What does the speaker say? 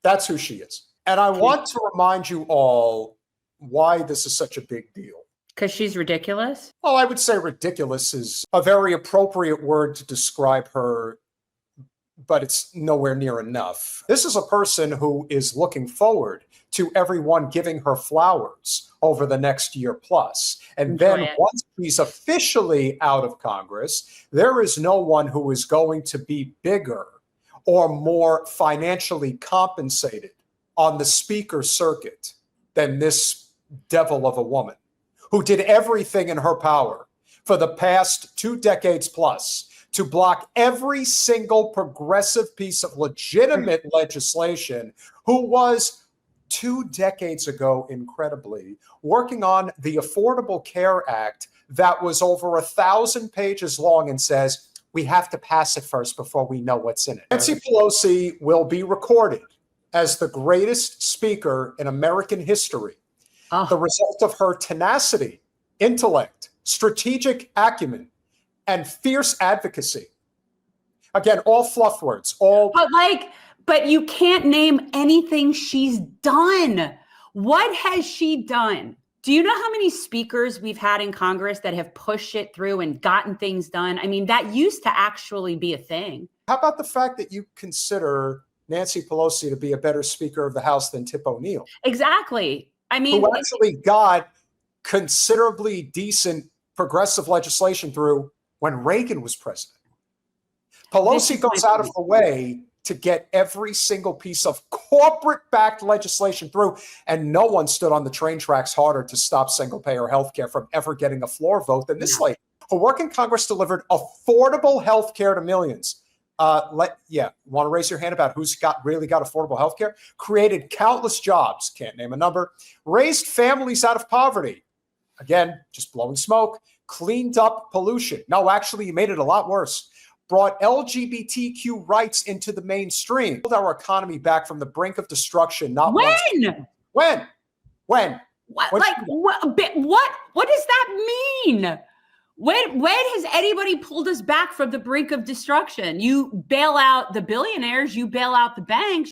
That's who she is. And I want to remind you all why this is such a big deal. Because she's ridiculous? Well, I would say ridiculous is a very appropriate word to describe her, but it's nowhere near enough. This is a person who is looking forward to everyone giving her flowers over the next year plus. And then once she's officially out of Congress, there is no one who is going to be bigger or more financially compensated on the speaker circuit than this devil of a woman who did everything in her power for the past 2 decades plus to block every single progressive piece of legitimate legislation, who was 2 decades ago, incredibly, working on the Affordable Care Act that was over 1,000 pages long and says, we have to pass it first before we know what's in it. Nancy Pelosi will be recorded as the greatest speaker in American history. The result of her tenacity, intellect, strategic acumen, and fierce advocacy. Again, all fluff words, all. But you can't name anything she's done. What has she done? Do you know how many speakers we've had in Congress that have pushed it through and gotten things done? I mean, that used to actually be a thing. How about the fact that you consider Nancy Pelosi to be a better Speaker of the House than Tip O'Neill? Exactly. I mean, who actually got considerably decent progressive legislation through when Reagan was president. Pelosi goes out of her way to get every single piece of corporate-backed legislation through, and no one stood on the train tracks harder to stop single-payer health care from ever getting a floor vote than this lady. Her work in Congress delivered affordable health care to millions. Want to raise your hand about who's really got affordable health care? Created countless jobs, can't name a number. Raised families out of poverty. Again, just blowing smoke. Cleaned up pollution. No, actually, you made it a lot worse. Brought LGBTQ rights into the mainstream. Pulled our economy back from the brink of destruction. Not when? When? What does that mean? When has anybody pulled us back from the brink of destruction? You bail out the billionaires, you bail out the banks.